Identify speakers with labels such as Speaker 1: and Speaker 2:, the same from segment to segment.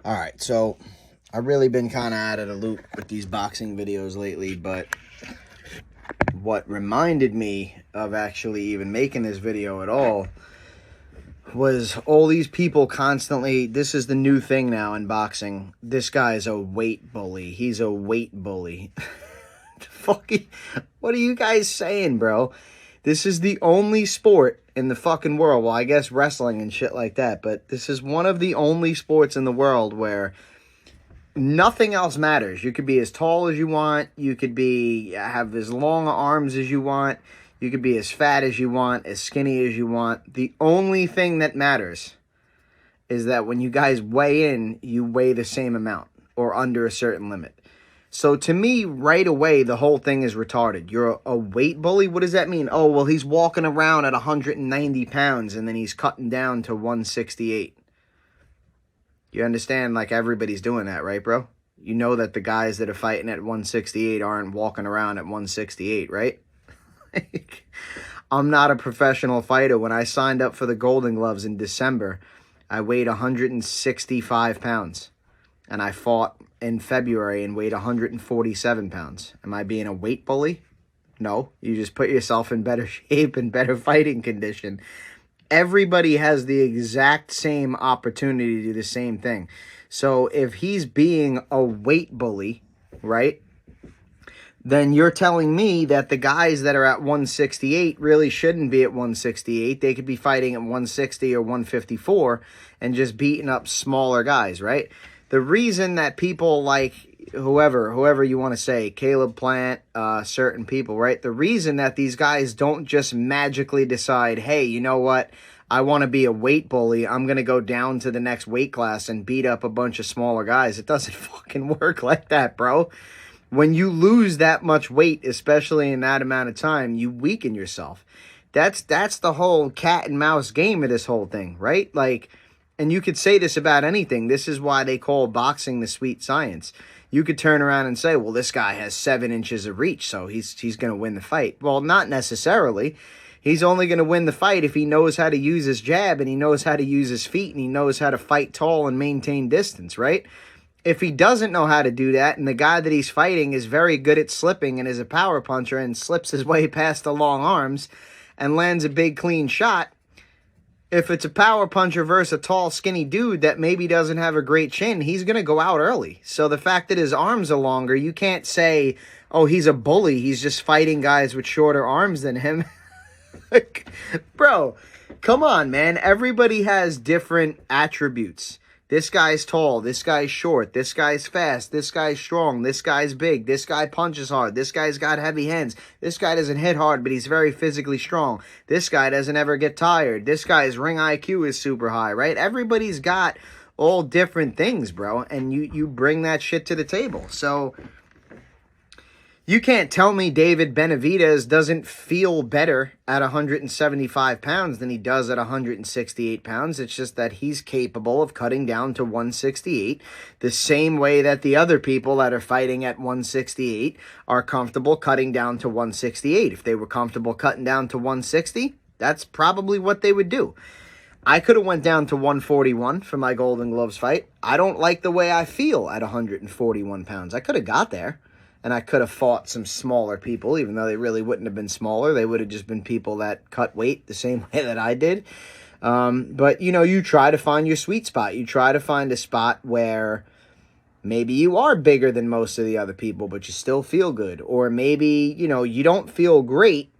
Speaker 1: All right, so I've really been kind of out of the loop with these boxing videos lately, but what reminded me of actually even making this video at all was all these people constantly, this is the new thing now in boxing. This guy's a weight bully. He's a weight bully. Fucking, what are you guys saying, bro? This is the only sport in the fucking world. Well, I guess wrestling and shit like that, but this is one of the only sports in the world where nothing else matters. You could be as tall as you want. You could have as long arms as you want. You could be as fat as you want, as skinny as you want. The only thing that matters is that when you guys weigh in, you weigh the same amount or under a certain limit. So to me, right away, the whole thing is retarded. You're a weight bully? What does that mean? Oh, well, he's walking around at 190 pounds and then he's cutting down to 168. You understand, like, everybody's doing that, right, bro? You know that the guys that are fighting at 168 aren't walking around at 168, right? I'm not a professional fighter. When I signed up for the Golden Gloves in December, I weighed 165 pounds. And I fought in February and weighed 147 pounds. Am I being a weight bully? No. You just put yourself in better shape and better fighting condition. Everybody has the exact same opportunity to do the same thing. So if he's being a weight bully, right, then you're telling me that the guys that are at 168 really shouldn't be at 168. They could be fighting at 160 or 154 and just beating up smaller guys, right? The reason that people like whoever you want to say, Caleb Plant, certain people, right? The reason that these guys don't just magically decide, hey, you know what? I want to be a weight bully. I'm going to go down to the next weight class and beat up a bunch of smaller guys. It doesn't fucking work like that, bro. When you lose that much weight, especially in that amount of time, you weaken yourself. That's the whole cat and mouse game of this whole thing, right? Like, and you could say this about anything. This is why they call boxing the sweet science. You could turn around and say, well, this guy has 7 inches of reach, so he's going to win the fight. Well, not necessarily. He's only going to win the fight if he knows how to use his jab and he knows how to use his feet and he knows how to fight tall and maintain distance, right? If he doesn't know how to do that and the guy that he's fighting is very good at slipping and is a power puncher and slips his way past the long arms and lands a big clean shot, if it's a power puncher versus a tall, skinny dude that maybe doesn't have a great chin, he's going to go out early. So the fact that his arms are longer, you can't say, oh, he's a bully. He's just fighting guys with shorter arms than him. Like, bro, come on, man. Everybody has different attributes. This guy's tall. This guy's short. This guy's fast. This guy's strong. This guy's big. This guy punches hard. This guy's got heavy hands. This guy doesn't hit hard, but he's very physically strong. This guy doesn't ever get tired. This guy's ring IQ is super high, right? Everybody's got all different things, bro, and you bring that shit to the table. So you can't tell me David Benavidez doesn't feel better at 175 pounds than he does at 168 pounds. It's just that he's capable of cutting down to 168 the same way that the other people that are fighting at 168 are comfortable cutting down to 168. If they were comfortable cutting down to 160, that's probably what they would do. I could have went down to 141 for my Golden Gloves fight. I don't like the way I feel at 141 pounds. I could have got there. And I could have fought some smaller people, even though they really wouldn't have been smaller. They would have just been people that cut weight the same way that I did. But, you know, you try to find your sweet spot. You try to find a spot where maybe you are bigger than most of the other people, but you still feel good. Or maybe, you know, you don't feel great,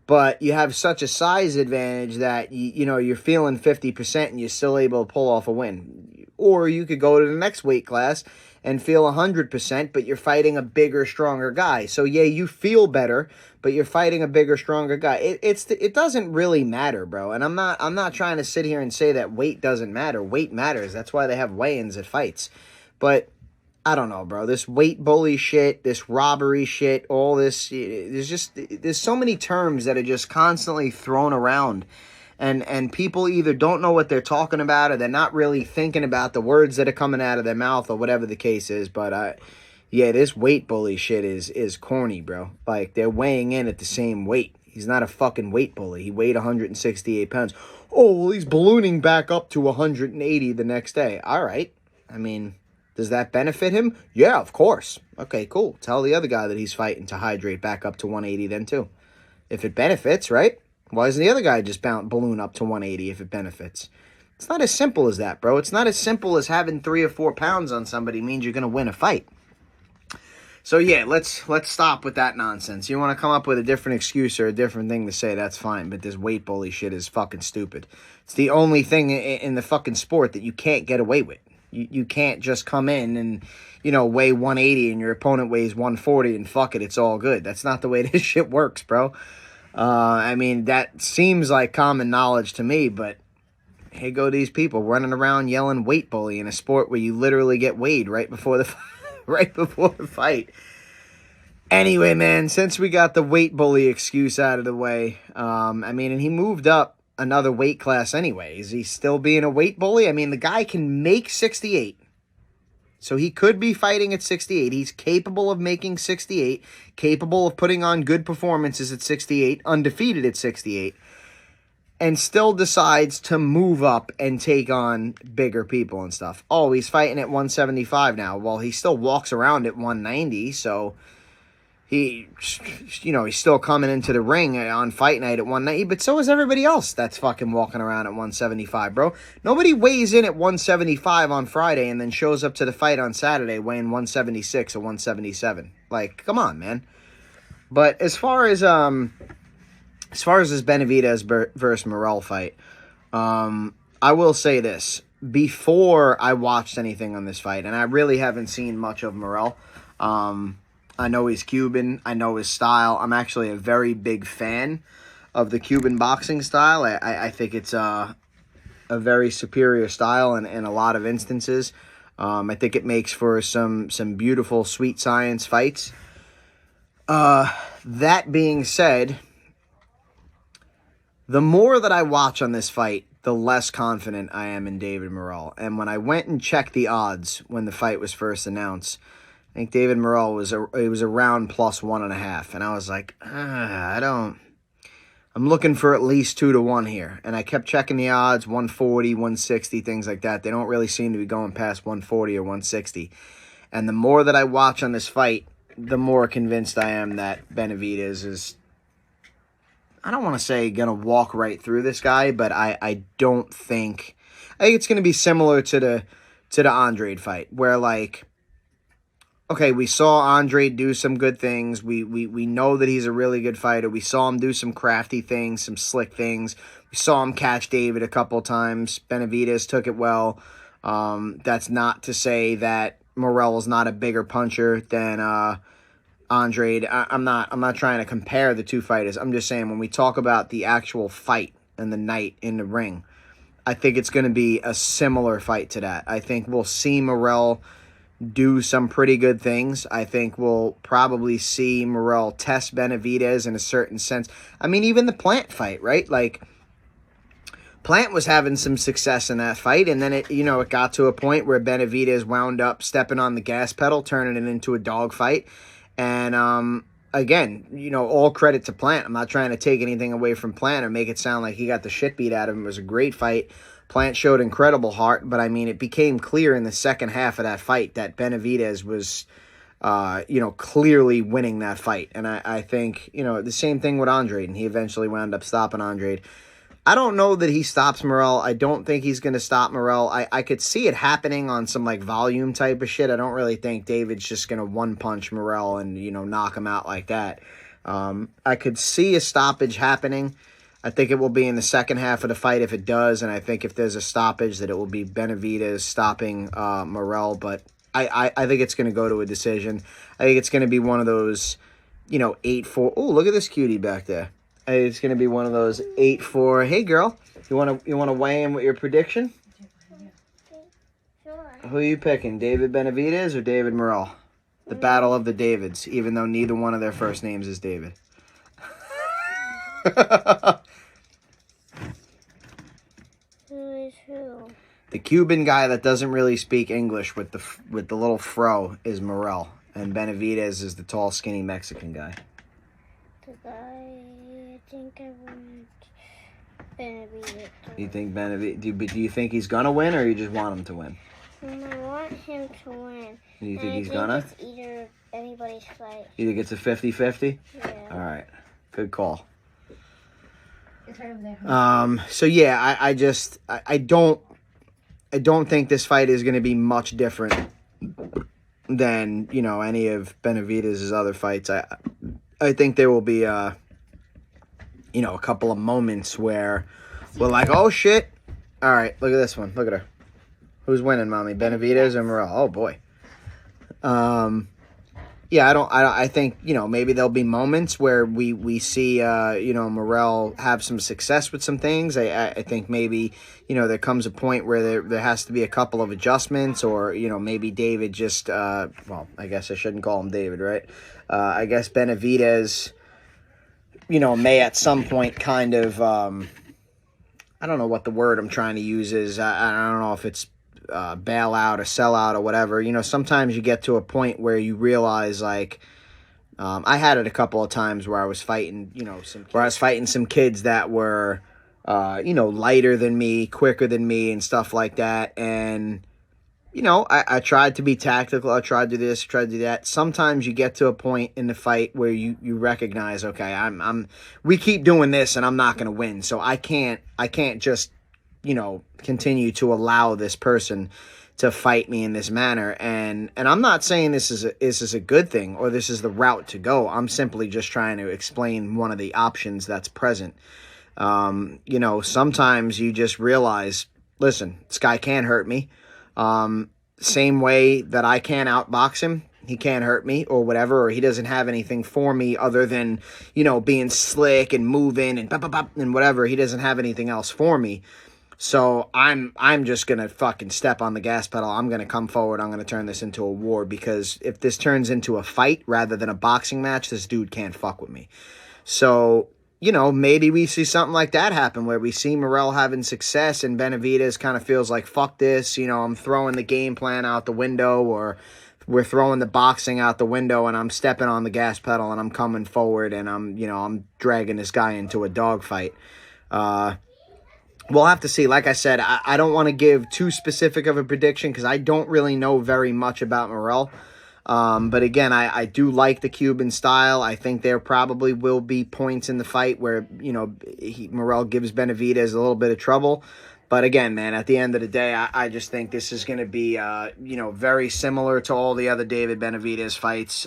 Speaker 1: but you have such a size advantage that, you know, you're feeling 50% and you're still able to pull off a win. Or you could go to the next weight class and feel 100%, but you're fighting a bigger, stronger guy. So, yeah, you feel better, but you're fighting a bigger, stronger guy. It doesn't really matter, bro. And I'm not trying to sit here and say that weight doesn't matter. Weight matters. That's why they have weigh-ins at fights. But I don't know, bro. This weight bully shit, this robbery shit, all this, there's so many terms that are just constantly thrown around. And people either don't know what they're talking about or they're not really thinking about the words that are coming out of their mouth or whatever the case is. But, yeah, this weight bully shit is corny, bro. Like, they're weighing in at the same weight. He's not a fucking weight bully. He weighed 168 pounds. Oh, well, he's ballooning back up to 180 the next day. All right. I mean, does that benefit him? Yeah, of course. Okay, cool. Tell the other guy that he's fighting to hydrate back up to 180 then too. If it benefits, right? Why doesn't the other guy just balloon up to 180 if it benefits? It's not as simple as that, bro. It's not as simple as having 3 or 4 pounds on somebody means you're going to win a fight. So yeah, let's stop with that nonsense. You want to come up with a different excuse or a different thing to say, that's fine. But this weight bully shit is fucking stupid. It's the only thing in the fucking sport that you can't get away with. You can't just come in and, weigh 180 and your opponent weighs 140 and fuck it, it's all good. That's not the way this shit works, bro. I mean, that seems like common knowledge to me, but here go these people running around yelling weight bully in a sport where you literally get weighed right before the right before the fight. Anyway, man, since we got the weight bully excuse out of the way, and he moved up another weight class anyway. Is he still being a weight bully? I mean, the guy can make 68. So he could be fighting at 68. He's capable of making 68, capable of putting on good performances at 68, undefeated at 68, and still decides to move up and take on bigger people and stuff. Oh, he's fighting at 175 now. Well, he still walks around at 190, so he's still coming into the ring on fight night at 190, but so is everybody else that's fucking walking around at 175, bro. Nobody weighs in at 175 on Friday and then shows up to the fight on Saturday weighing 176 or 177. Like, come on, man. But as far as this Benavidez versus Morrell fight, I will say this. Before I watched anything on this fight, and I really haven't seen much of Morrell, I know he's Cuban. I know his style. I'm actually a very big fan of the Cuban boxing style. I think it's a very superior style in a lot of instances. I think it makes for some beautiful, sweet science fights. That being said, the more that I watch on this fight, the less confident I am in David Morrell. And when I went and checked the odds when the fight was first announced, I think David Morrell was around plus 1.5, and I was like, I'm looking for at least 2-1 here. And I kept checking the odds, 140, 160, things like that. They don't really seem to be going past 140 or 160. And the more that I watch on this fight, the more convinced I am that Benavidez is, I don't want to say going to walk right through this guy, but I think it's going to be similar to the Andrade fight, where like, okay, we saw Andrade do some good things. We know that he's a really good fighter. We saw him do some crafty things, some slick things. We saw him catch David a couple times. Benavidez took it well. That's not to say that Morrell is not a bigger puncher than Andrade. I'm not trying to compare the two fighters. I'm just saying when we talk about the actual fight and the night in the ring, I think it's going to be a similar fight to that. I think we'll see Morrell do some pretty good things. I think we'll probably see Morrell test Benavidez in a certain sense. I mean, even the Plant fight, right? Like, Plant was having some success in that fight, and then it got to a point where Benavidez wound up stepping on the gas pedal, turning it into a dogfight. And again, all credit to Plant. I'm not trying to take anything away from Plant or make it sound like he got the shit beat out of him. It was a great fight. Plant showed incredible heart, but I mean, it became clear in the second half of that fight that Benavidez was, clearly winning that fight. And I think, the same thing with Andrade, and he eventually wound up stopping Andrade. I don't know that he stops Morrell. I don't think he's going to stop Morrell. I could see it happening on some, like, volume type of shit. I don't really think David's just going to one-punch Morrell and, knock him out like that. I could see a stoppage happening. I think it will be in the second half of the fight if it does, and I think if there's a stoppage that it will be Benavidez stopping Morrell, but I think it's going to go to a decision. I think it's going to be one of those, 8-4. Oh, look at this cutie back there. It's going to be one of those 8-4. Hey, girl, you want to weigh in with your prediction?
Speaker 2: Sure.
Speaker 1: Who are you picking, David Benavidez or David Morrell? The battle of the Davids, even though neither one of their first names is David.
Speaker 2: Who is who?
Speaker 1: The Cuban guy that doesn't really speak English with the little fro is Morrell, and Benavidez is the tall, skinny Mexican guy.
Speaker 2: The guy, I think I want Benavidez.
Speaker 1: You think Benavidez? Do you think he's gonna win, or you just want him to win?
Speaker 2: I want him to win.
Speaker 1: You
Speaker 2: And
Speaker 1: think
Speaker 2: I
Speaker 1: he's
Speaker 2: think
Speaker 1: gonna?
Speaker 2: it's either anybody's fight.
Speaker 1: You think it's a 50-50?
Speaker 2: Yeah.
Speaker 1: All right. Good call.
Speaker 3: It's right over there.
Speaker 1: So yeah, I don't think this fight is going to be much different than, you know, any of Benavidez's other fights. I think there will be you know, a couple of moments where we're like, oh shit. All right, look at this one. Look at her. Who's winning, mommy? Benavidez or Morrell? Oh boy. Yeah, I think, you know, maybe there'll be moments where we see, you know, Morrell have some success with some things. I think maybe, you know, there comes a point where there has to be a couple of adjustments, or, you know, maybe David just, well, I guess I shouldn't call him David, right? I guess Benavidez, you know, may at some point kind of, I don't know what the word I'm trying to use is. I don't know if it's bail out or sell out or whatever. You know, sometimes you get to a point where you realize, like, I had it a couple of times where I was fighting, you know, some kids that were, you know, lighter than me, quicker than me, and stuff like that. And, you know, I tried to be tactical. I tried to do this, tried to do that. Sometimes you get to a point in the fight where you recognize, okay, we keep doing this and I'm not going to win. So I can't just, you know, continue to allow this person to fight me in this manner. And I'm not saying this is a good thing or this is the route to go. I'm simply just trying to explain one of the options that's present. You know, sometimes you just realize, listen, this guy can't hurt me. Same way that I can't outbox him, he can't hurt me or whatever, or he doesn't have anything for me other than, you know, being slick and moving and and whatever. He doesn't have anything else for me. So I'm just going to fucking step on the gas pedal. I'm going to come forward. I'm going to turn this into a war, because if this turns into a fight rather than a boxing match, this dude can't fuck with me. So, you know, maybe we see something like that happen where we see Morrell having success and Benavidez kind of feels like, fuck this, you know, I'm throwing the game plan out the window, or we're throwing the boxing out the window and I'm stepping on the gas pedal and I'm coming forward and I'm dragging this guy into a dogfight. We'll have to see. Like I said, I don't want to give too specific of a prediction because I don't really know very much about Morrell. But again, I do like the Cuban style. I think there probably will be points in the fight where, you know, Morrell gives Benavidez a little bit of trouble. But again, man, at the end of the day, I just think this is going to be, you know, very similar to all the other David Benavidez fights.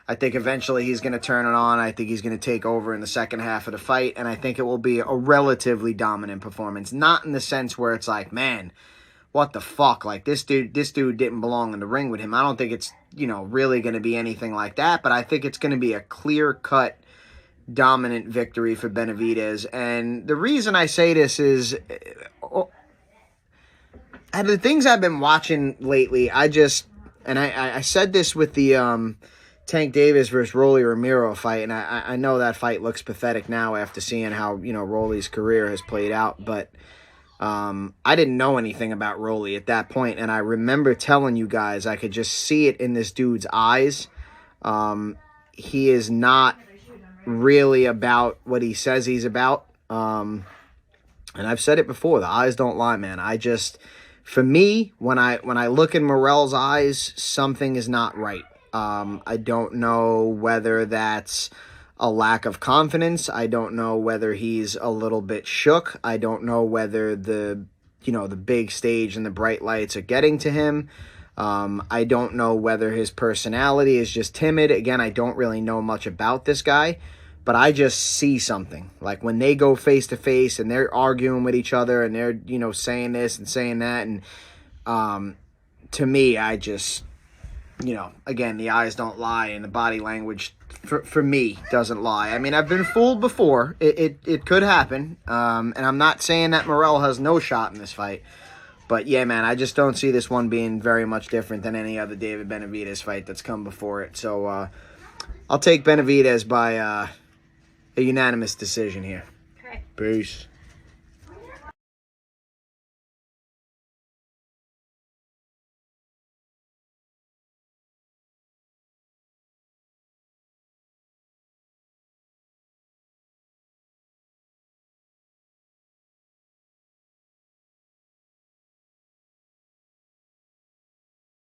Speaker 1: I think eventually he's going to turn it on. I think he's going to take over in the second half of the fight, and I think it will be a relatively dominant performance. Not in the sense where it's like, man, what the fuck? Like, this dude didn't belong in the ring with him. I don't think it's, you know, really going to be anything like that, but I think it's going to be a clear-cut dominant victory for Benavidez. And the reason I say this is, the things I've been watching lately, I said this with the Tank Davis versus Rolly Romero fight, and I know that fight looks pathetic now after seeing how, you know, Rolly's career has played out, but I didn't know anything about Rolly at that point, and I remember telling you guys I could just see it in this dude's eyes. He is not really about what he says he's about, and I've said it before, the eyes don't lie, man. For me, when I look in Morrell's eyes, something is not right. I don't know whether that's a lack of confidence. I don't know whether he's a little bit shook. I don't know whether the big stage and the bright lights are getting to him. I don't know whether his personality is just timid. Again, I don't really know much about this guy, but I just see something. Like when they go face to face and they're arguing with each other and they're, you know, saying this and saying that. And to me, I just, you know, again, the eyes don't lie and the body language for me doesn't lie. I mean, I've been fooled before. It could happen. And I'm not saying that Morrell has no shot in this fight. But yeah, man, I just don't see this one being very much different than any other David Benavidez fight that's come before it. So I'll take Benavidez by a unanimous decision here.
Speaker 3: Okay.
Speaker 1: Peace.